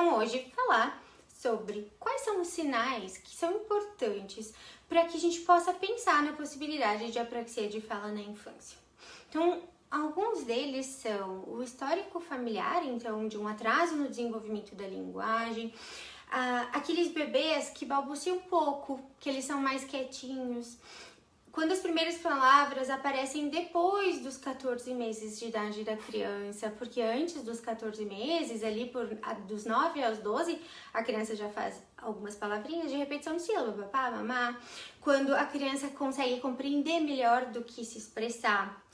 então hoje falar sobre quais são os sinais que são importantes para que a gente possa pensar na possibilidade de apraxia de fala na infância. Então, alguns deles são o histórico familiar, então de um atraso no desenvolvimento da linguagem, aqueles bebês que balbuciam pouco, que eles são mais quietinhos, quando as primeiras palavras aparecem depois dos 14 meses de idade da criança, porque antes dos 14 meses, ali dos 9 aos 12, a criança já faz algumas palavrinhas de repetição de sílaba, papá, mamá, quando a criança consegue compreender melhor do que se expressar.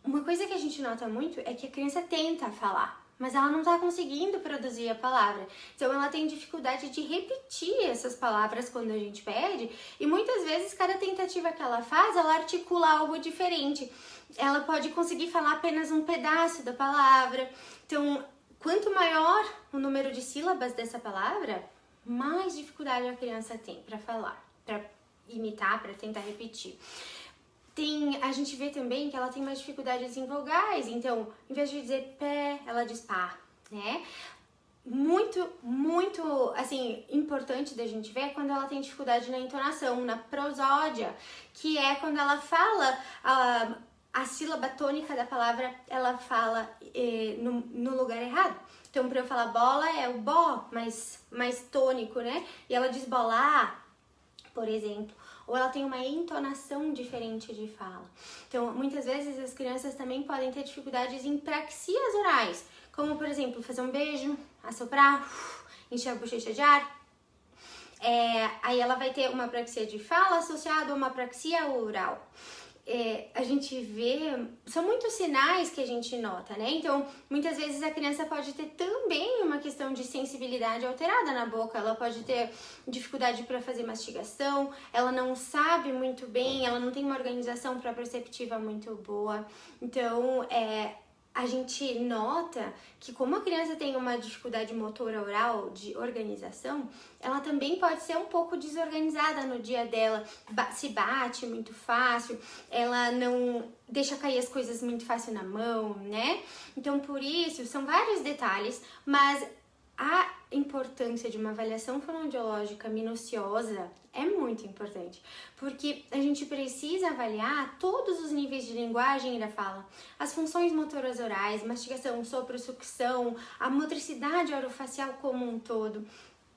Uma coisa que a gente nota muito é que a criança tenta falar, mas ela não está conseguindo produzir a palavra. Então, ela tem dificuldade de repetir essas palavras quando a gente pede. E muitas vezes, cada tentativa que ela faz, ela articula algo diferente. Ela pode conseguir falar apenas um pedaço da palavra. Então, quanto maior o número de sílabas dessa palavra, mais dificuldade a criança tem para falar, para imitar, para tentar repetir. A gente vê também que ela tem mais dificuldades em vogais, então, em vez de dizer pé, ela diz pá, né? Muito, assim, importante da gente ver quando ela tem dificuldade na entonação, na prosódia, que é quando ela fala a sílaba tônica da palavra, ela fala no lugar errado. Então, para eu falar bola, é o bó, mais tônico, né? E ela diz bolar, por exemplo. Ou ela tem uma entonação diferente de fala. Então, muitas vezes as crianças também podem ter dificuldades em praxias orais, como, por exemplo, fazer um beijo, assoprar, encher a bochecha de ar. Aí ela vai ter uma apraxia de fala associada a uma apraxia oral. A gente vê, são muitos sinais que a gente nota, né? Então, muitas vezes a criança pode ter também uma questão de sensibilidade alterada na boca, ela pode ter dificuldade para fazer mastigação, ela não sabe muito bem, ela não tem uma organização proprioceptiva muito boa. Então, a gente nota que como a criança tem uma dificuldade motora oral de organização, ela também pode ser um pouco desorganizada no dia dela, se bate muito fácil, ela não deixa cair as coisas muito fácil na mão, né? Então, por isso, são vários detalhes, mas a importância de uma avaliação fonoaudiológica minuciosa é muito importante, porque a gente precisa avaliar todos os níveis de linguagem da fala, as funções motoras orais, mastigação, sopro, sucção, a motricidade orofacial como um todo.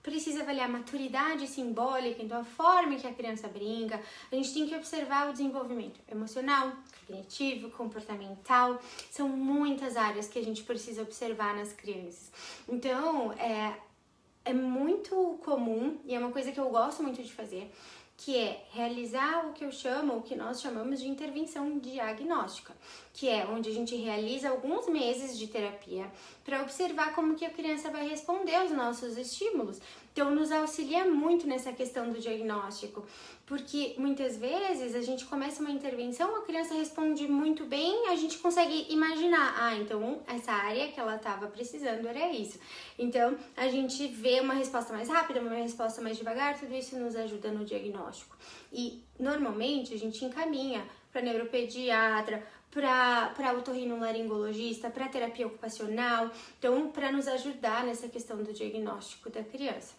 Precisa avaliar a maturidade simbólica, então a forma em que a criança brinca. A gente tem que observar o desenvolvimento emocional, cognitivo, comportamental. São muitas áreas que a gente precisa observar nas crianças. Então, é muito comum, e é uma coisa que eu gosto muito de fazer, que é realizar o que nós chamamos de intervenção diagnóstica, que é onde a gente realiza alguns meses de terapia para observar como que a criança vai responder aos nossos estímulos. Então, nos auxilia muito nessa questão do diagnóstico, porque muitas vezes a gente começa uma intervenção, a criança responde muito bem, a gente consegue imaginar, então essa área que ela estava precisando era isso. Então, a gente vê uma resposta mais rápida, uma resposta mais devagar, tudo isso nos ajuda no diagnóstico. E, normalmente, a gente encaminha para neuropediatra, para otorrinolaringologista, para terapia ocupacional, então, para nos ajudar nessa questão do diagnóstico da criança.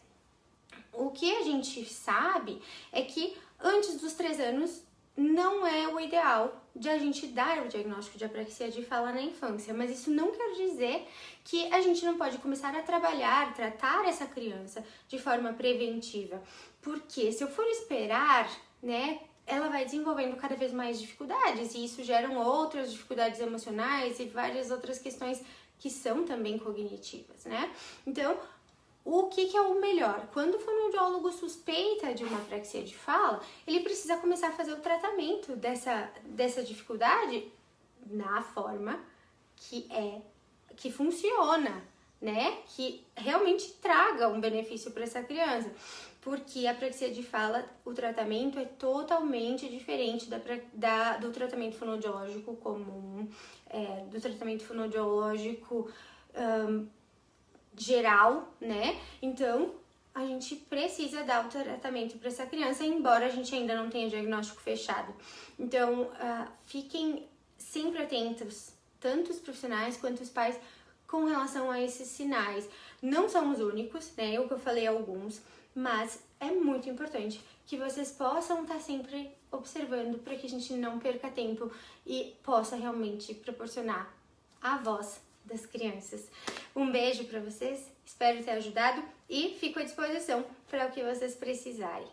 O que a gente sabe é que antes dos 3 anos não é o ideal de a gente dar o diagnóstico de apraxia de fala na infância, mas isso não quer dizer que a gente não pode começar a tratar essa criança de forma preventiva, porque se eu for esperar, né, ela vai desenvolvendo cada vez mais dificuldades e isso gera outras dificuldades emocionais e várias outras questões que são também cognitivas, né? Então, o que é o melhor? Quando o fonoaudiólogo suspeita de uma apraxia de fala, ele precisa começar a fazer o tratamento dessa dificuldade na forma que funciona, né? Que realmente traga um benefício para essa criança. Porque a apraxia de fala, o tratamento é totalmente diferente do tratamento fonoaudiológico comum, do tratamento fonoaudiológico geral, né? Então, a gente precisa dar o tratamento para essa criança, embora a gente ainda não tenha diagnóstico fechado. Então, fiquem sempre atentos, tanto os profissionais quanto os pais, com relação a esses sinais. Não são os únicos, né? Eu que eu falei alguns, mas é muito importante que vocês possam estar sempre observando para que a gente não perca tempo e possa realmente proporcionar a voz das crianças. Um beijo para vocês, espero ter ajudado e fico à disposição para o que vocês precisarem.